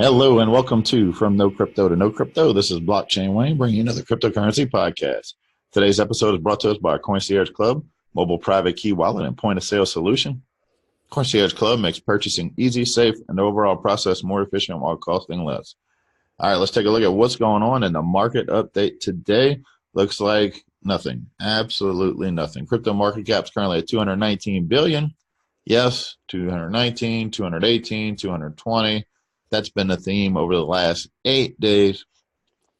Hello and welcome to From No Crypto to No Crypto. This is Blockchain Wayne bringing you another cryptocurrency podcast. Today's episode is brought to us by our Concierge Club, mobile private key wallet and point of sale solution. Concierge Club makes purchasing easy, safe, and the overall process more efficient while costing less. All right, let's take a look at what's going on in the market update today. Looks like nothing, absolutely nothing. Crypto market cap is currently at 219 billion. Yes, 219, 218, 220. That's been the theme over the last 8 days.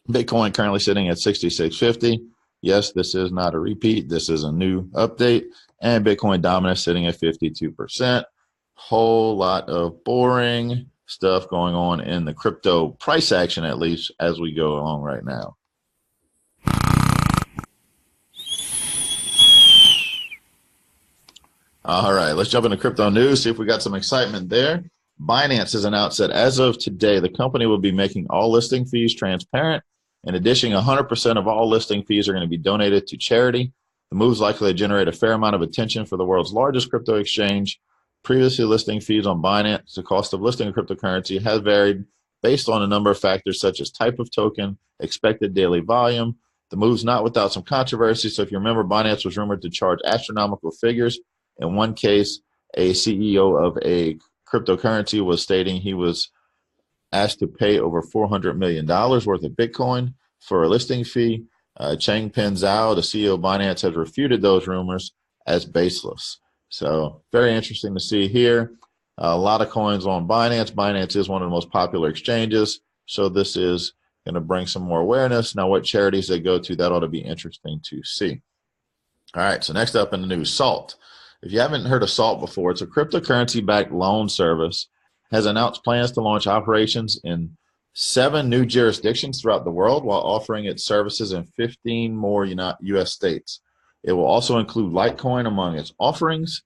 Bitcoin currently sitting at 6650. Yes, this is not a repeat. This is a new update. And Bitcoin dominance sitting at 52%. Whole lot of boring stuff going on in the crypto price action, at least as we go along right now. All right, let's jump into crypto news, see if we got some excitement there. Binance has announced that as of today, the company will be making all listing fees transparent. In addition, 100% of all listing fees are going to be donated to charity. The move is likely to generate a fair amount of attention for the world's largest crypto exchange. Previously, listing fees on Binance, the cost of listing a cryptocurrency, has varied based on a number of factors such as type of token, expected daily volume. The move's not without some controversy. So if you remember, Binance was rumored to charge astronomical figures. In one case, a CEO of a cryptocurrency was stating he was asked to pay over $400 million worth of Bitcoin for a listing fee. Changpeng Zhao, the CEO of Binance, has refuted those rumors as baseless. So very interesting to see here. A lot of coins on Binance. Binance is one of the most popular exchanges. So this is going to bring some more awareness. Now, what charities they go to, that ought to be interesting to see. All right, so next up in the news, Salt. If you haven't heard of Salt before, it's a cryptocurrency-backed loan service, has announced plans to launch operations in 7 new jurisdictions throughout the world while offering its services in 15 more U.S. states. It will also include Litecoin among its offerings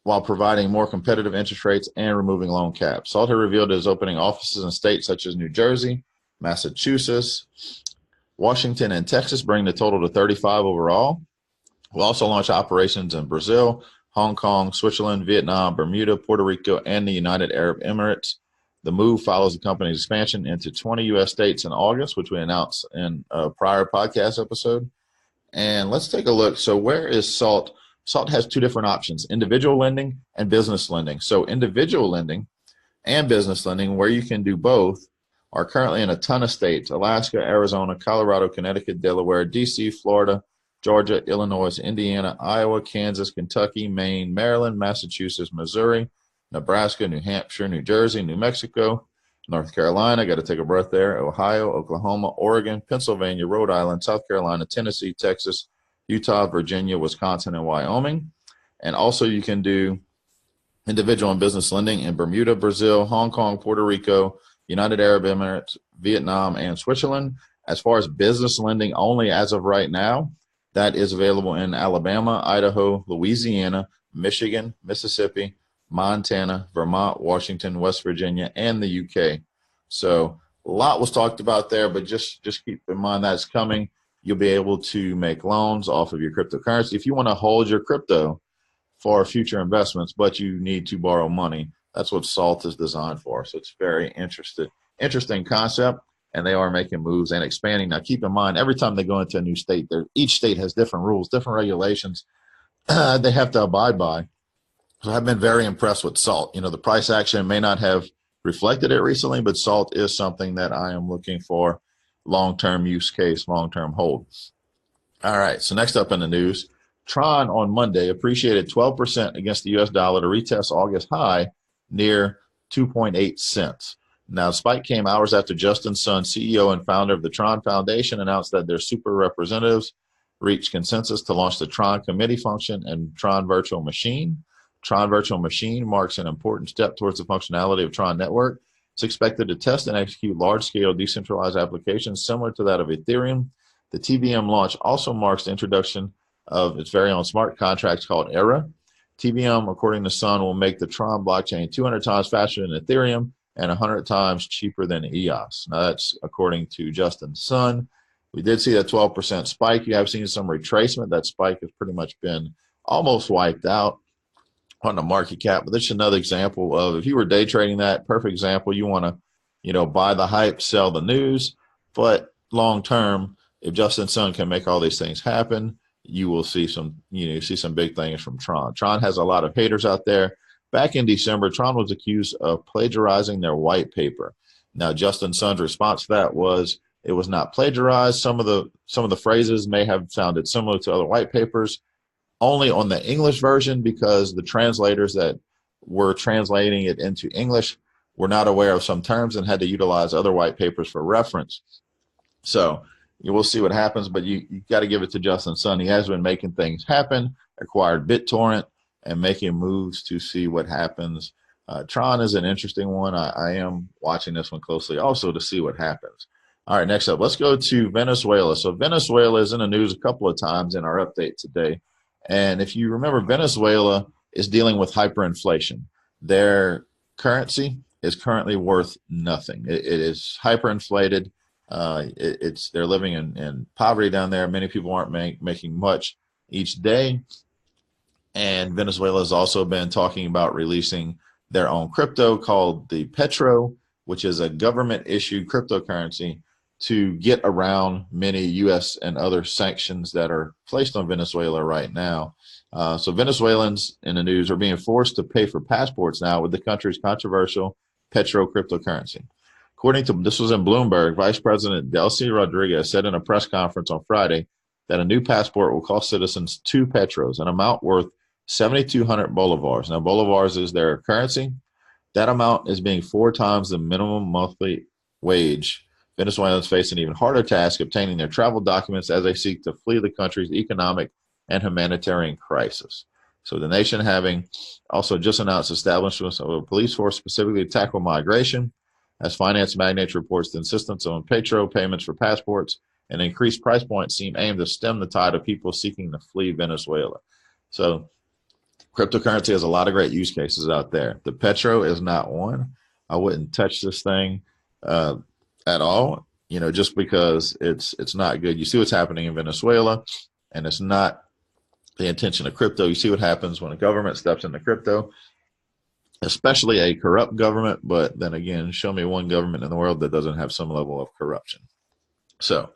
while providing more competitive interest rates and removing loan caps. Salt has revealed it is opening offices in states such as New Jersey, Massachusetts, Washington, and Texas, bringing the total to 35 overall. We'll also launch operations in Brazil, Hong Kong, Switzerland, Vietnam, Bermuda, Puerto Rico, and the United Arab Emirates. The move follows the company's expansion into 20 U.S. states in August, which we announced in a prior podcast episode. And let's take a look. So where is Salt? Salt has 2 different options, individual lending and business lending. So individual lending and business lending, where you can do both, are currently in a ton of states: Alaska, Arizona, Colorado, Connecticut, Delaware, D.C., Florida, Georgia, Illinois, Indiana, Iowa, Kansas, Kentucky, Maine, Maryland, Massachusetts, Missouri, Nebraska, New Hampshire, New Jersey, New Mexico, North Carolina, got to take a breath there, Ohio, Oklahoma, Oregon, Pennsylvania, Rhode Island, South Carolina, Tennessee, Texas, Utah, Virginia, Wisconsin, and Wyoming. And also you can do individual and business lending in Bermuda, Brazil, Hong Kong, Puerto Rico, United Arab Emirates, Vietnam, and Switzerland. As far as business lending only as of right now, that is available in Alabama, Idaho, Louisiana, Michigan, Mississippi, Montana, Vermont, Washington, West Virginia, and the UK. So a lot was talked about there, but just keep in mind that's coming. You'll be able to make loans off of your cryptocurrency. If you want to hold your crypto for future investments, but you need to borrow money, that's what Salt is designed for. So it's very interesting concept. And they are making moves and expanding. Now, keep in mind, every time they go into a new state, each state has different rules, different regulations they have to abide by. So I've been very impressed with Salt. The price action may not have reflected it recently, but Salt is something that I am looking for long-term use case, long-term hold. All right, so next up in the news, Tron on Monday appreciated 12% against the U.S. dollar to retest August high near 2.8 cents. Now, the spike came hours after Justin Sun, CEO and founder of the Tron Foundation, announced that their super representatives reached consensus to launch the Tron committee function and Tron Virtual Machine. Tron Virtual Machine marks an important step towards the functionality of Tron Network. It's expected to test and execute large-scale decentralized applications similar to that of Ethereum. The TVM launch also marks the introduction of its very own smart contracts called ERA. TVM, according to Sun, will make the Tron blockchain 200 times faster than Ethereum and 100 times cheaper than EOS. Now, that's according to Justin Sun. We did see that 12% spike. You have seen some retracement. That spike has pretty much been almost wiped out on the market cap. But this is another example of, if you were day trading that, perfect example. You want to buy the hype, sell the news. But long term, if Justin Sun can make all these things happen, you will see some big things from Tron. Tron has a lot of haters out there. Back in December, Tron was accused of plagiarizing their white paper. Now, Justin Sun's response to that was it was not plagiarized. Some of the phrases may have sounded similar to other white papers, only on the English version because the translators that were translating it into English were not aware of some terms and had to utilize other white papers for reference. So you will see what happens, but you got to give it to Justin Sun. He has been making things happen, acquired BitTorrent, and making moves to see what happens. Tron is an interesting one. I am watching this one closely also to see what happens. All right, next up, let's go to Venezuela. So Venezuela is in the news a couple of times in our update today. And if you remember, Venezuela is dealing with hyperinflation. Their currency is currently worth nothing. It is hyperinflated. They're living in poverty down there. Many people aren't making much each day. And Venezuela has also been talking about releasing their own crypto called the Petro, which is a government-issued cryptocurrency to get around many U.S. and other sanctions that are placed on Venezuela right now. So Venezuelans in the news are being forced to pay for passports now with the country's controversial Petro cryptocurrency. This was in Bloomberg, Vice President Delcy Rodriguez said in a press conference on Friday that a new passport will cost citizens 2 petros, an amount worth 7,200 bolivars. Now, bolivars is their currency. That amount is being 4 times the minimum monthly wage. Venezuelans face an even harder task obtaining their travel documents as they seek to flee the country's economic and humanitarian crisis. So the nation having also just announced establishment of a police force specifically to tackle migration, as finance magnates reports the insistence on Petro payments for passports and increased price points seem aimed to stem the tide of people seeking to flee Venezuela. So cryptocurrency has a lot of great use cases out there. The Petro is not one. I wouldn't touch this thing at all, just because it's not good. You see what's happening in Venezuela, and it's not the intention of crypto. You see what happens when a government steps into crypto, especially a corrupt government. But then again, show me one government in the world that doesn't have some level of corruption. So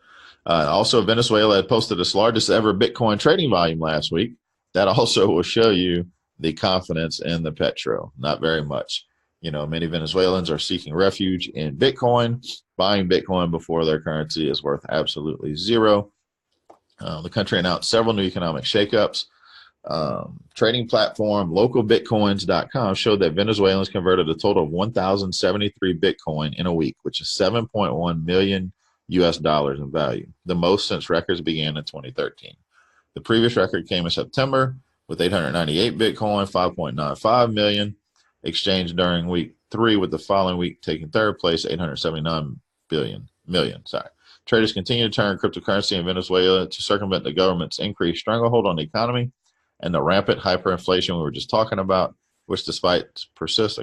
also Venezuela had posted its largest ever Bitcoin trading volume last week. That also will show you the confidence in the Petro. Not very much. Many Venezuelans are seeking refuge in Bitcoin, buying Bitcoin before their currency is worth absolutely zero. The country announced several new economic shakeups. Trading platform localbitcoins.com showed that Venezuelans converted a total of 1,073 Bitcoin in a week, which is 7.1 million US dollars in value, the most since records began in 2013. The previous record came in September with 898 Bitcoin, 5.95 million exchanged during week 3, with the following week taking third place, 879 million. Traders continue to turn cryptocurrency in Venezuela to circumvent the government's increased stranglehold on the economy and the rampant hyperinflation we were just talking about, which persists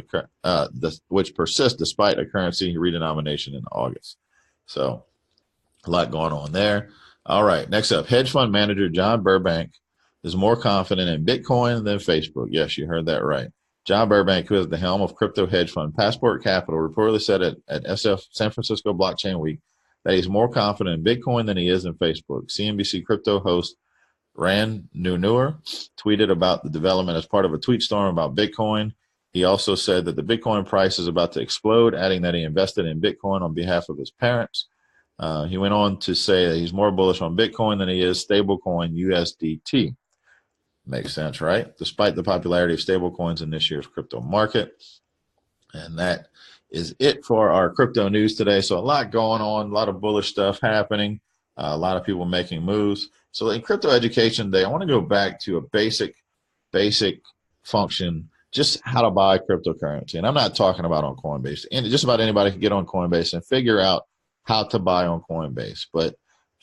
despite a currency redenomination in August. So a lot going on there. All right, next up, hedge fund manager John Burbank is more confident in Bitcoin than Facebook. Yes, you heard that right. John Burbank, who is the helm of crypto hedge fund Passport Capital, reportedly said at SF San Francisco Blockchain Week that he's more confident in Bitcoin than he is in Facebook. CNBC crypto host Ran Nunur tweeted about the development as part of a tweet storm about Bitcoin. He also said that the Bitcoin price is about to explode, adding that he invested in Bitcoin on behalf of his parents. He went on to say that he's more bullish on Bitcoin than he is stablecoin USDT. Makes sense, right? Despite the popularity of stablecoins in this year's crypto market. And that is it for our crypto news today. So a lot going on, a lot of bullish stuff happening, a lot of people making moves. So in Crypto Education Day, I want to go back to a basic function, just how to buy cryptocurrency. And I'm not talking about on Coinbase. And just about anybody can get on Coinbase and figure out how to buy on Coinbase. But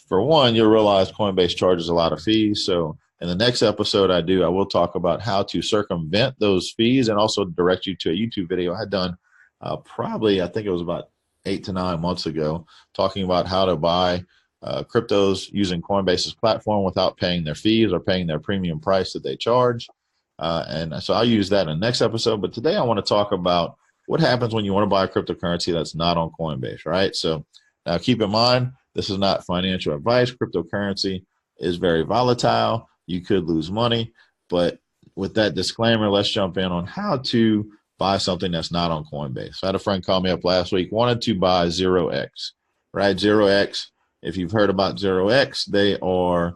for one, you'll realize Coinbase charges a lot of fees. So in the next episode I will talk about how to circumvent those fees and also direct you to a YouTube video I had done I think it was about 8 to 9 months ago, talking about how to buy cryptos using Coinbase's platform without paying their fees or paying their premium price that they charge. And so I'll use that in the next episode. But today I want to talk about what happens when you want to buy a cryptocurrency that's not on Coinbase, right? So now keep in mind, this is not financial advice. Cryptocurrency is very volatile. You could lose money, but with that disclaimer, let's jump in on how to buy something that's not on Coinbase. I had a friend call me up last week, wanted to buy 0x, right? 0x, if you've heard about 0x, they are,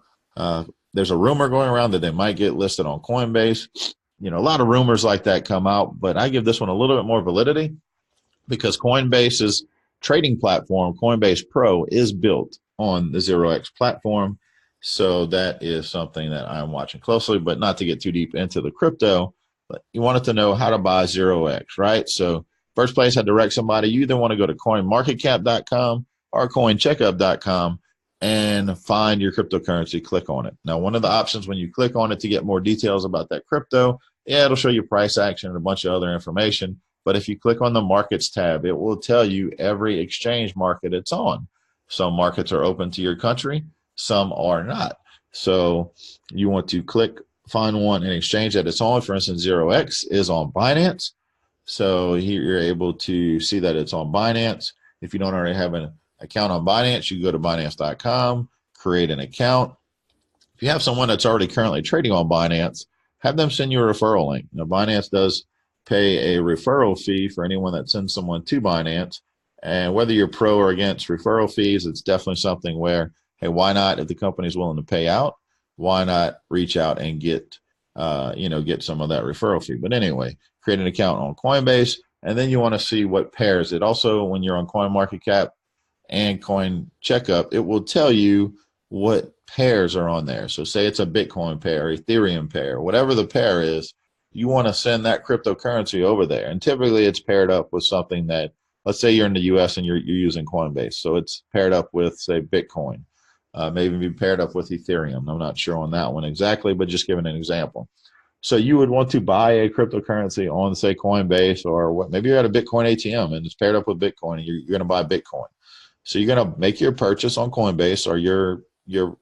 there's a rumor going around that they might get listed on Coinbase. You know, a lot of rumors like that come out, but I give this one a little bit more validity because Coinbase's trading platform, Coinbase Pro, is built on the 0x platform. So that is something that I'm watching closely, but not to get too deep into the crypto, but you wanted to know how to buy 0x, right? So first place, I direct somebody. You either want to go to coinmarketcap.com or coincheckup.com and find your cryptocurrency, click on it. Now, one of the options when you click on it to get more details about that crypto, yeah, it'll show you price action and a bunch of other information. But if you click on the markets tab, it will tell you every exchange market it's on. Some markets are open to your country, some are not. So you want to click, find one and exchange that it's on. For instance, 0x is on Binance. So here you're able to see that it's on Binance. If you don't already have an account on Binance, you go to Binance.com, create an account. If you have someone that's already currently trading on Binance, have them send you a referral link. Now, Binance does pay a referral fee for anyone that sends someone to Binance. And whether you're pro or against referral fees, it's definitely something where, hey, why not, if the company's willing to pay out, why not reach out and get, get some of that referral fee. But anyway, create an account on Coinbase, and then you want to see what pairs. It also, when you're on CoinMarketCap and Coin Checkup, it will tell you what pairs are on there. So say it's a Bitcoin pair, Ethereum pair, whatever the pair is, you want to send that cryptocurrency over there. And typically it's paired up with something that, let's say you're in the US and you're using Coinbase. So it's paired up with, say, Bitcoin, maybe be paired up with Ethereum. I'm not sure on that one exactly, but just giving an example. So you would want to buy a cryptocurrency on, say, Coinbase, or what? Maybe you're at a Bitcoin ATM and it's paired up with Bitcoin and you're going to buy Bitcoin. So you're going to make your purchase on Coinbase or your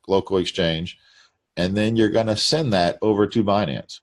local exchange, and then you're going to send that over to Binance.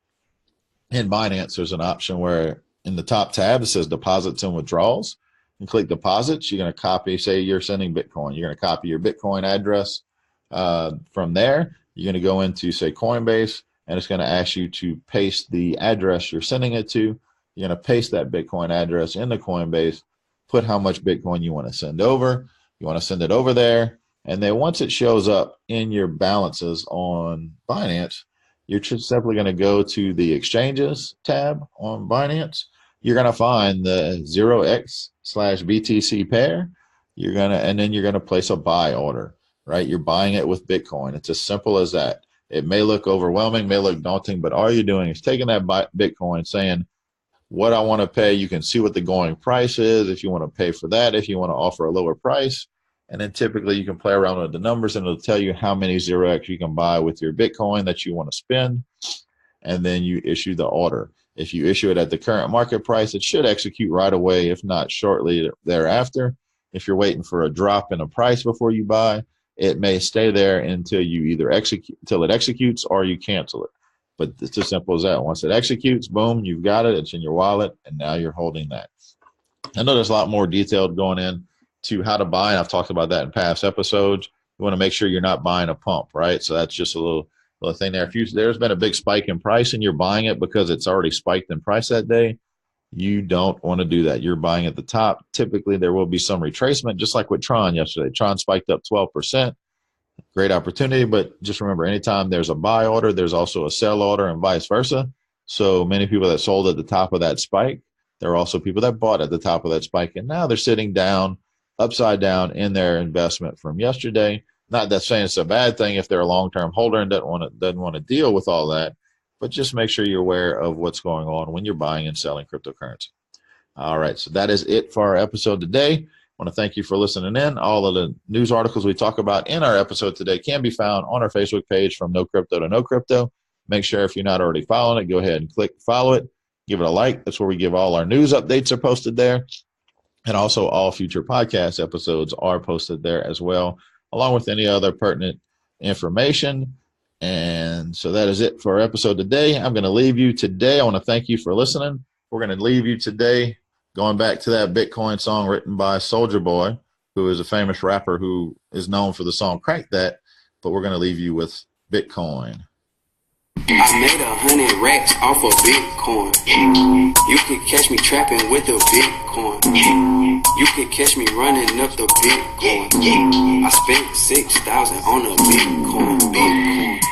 In Binance, there's an option where in the top tab, it says deposits and withdrawals. You click deposits. You're going to copy, say you're sending Bitcoin. You're going to copy your Bitcoin address. From there, you're going to go into, say, Coinbase, and it's going to ask you to paste the address you're sending it to. You're going to paste that Bitcoin address into Coinbase, put how much Bitcoin you want to send over. You want to send it over there. And then once it shows up in your balances on Binance, you're just simply going to go to the exchanges tab on Binance. You're going to find the 0x/BTC pair. And then you're going to place a buy order, right? You're buying it with Bitcoin. It's as simple as that. It may look overwhelming, may look daunting, but all you're doing is taking that Bitcoin, saying, what I want to pay. You can see what the going price is if you want to pay for that, if you want to offer a lower price. And then typically you can play around with the numbers and it'll tell you how many 0x you can buy with your Bitcoin that you want to spend. And then you issue the order. If you issue it at the current market price, it should execute right away, if not shortly thereafter. If you're waiting for a drop in a price before you buy, it may stay there until you either until it executes or you cancel it. But it's as simple as that. Once it executes, boom, you've got it. It's in your wallet, and now you're holding that. I know there's a lot more detailed going in to how to buy, and I've talked about that in past episodes. You want to make sure you're not buying a pump, right? So that's just a little thing there. If there's been a big spike in price and you're buying it because it's already spiked in price that day, you don't want to do that. You're buying at the top. Typically, there will be some retracement, just like with Tron yesterday. Tron spiked up 12%. Great opportunity, but just remember, anytime there's a buy order, there's also a sell order and vice versa. So many people that sold at the top of that spike, there are also people that bought at the top of that spike, and now they're sitting down, upside down in their investment from yesterday. Not that saying it's a bad thing if they're a long-term holder and doesn't want to deal with all that, but just make sure you're aware of what's going on when you're buying and selling cryptocurrency. All right, so that is it for our episode today. I want to thank you for listening in. All of the news articles we talk about in our episode today can be found on our Facebook page, From No Crypto to No Crypto. Make sure if you're not already following it, go ahead and click follow it. Give it a like. That's where we give all our news updates are posted there. And also all future podcast episodes are posted there as well, along with any other pertinent information. And so that is it for our episode today. I'm going to leave you today. I want to thank you for listening. We're going to leave you today going back to that Bitcoin song written by Soulja Boy, who is a famous rapper who is known for the song Crank That, but we're going to leave you with Bitcoin. I made 100 racks off of Bitcoin. You could catch me trapping with the Bitcoin. You could catch me running up the Bitcoin. I spent 6,000 on a Bitcoin.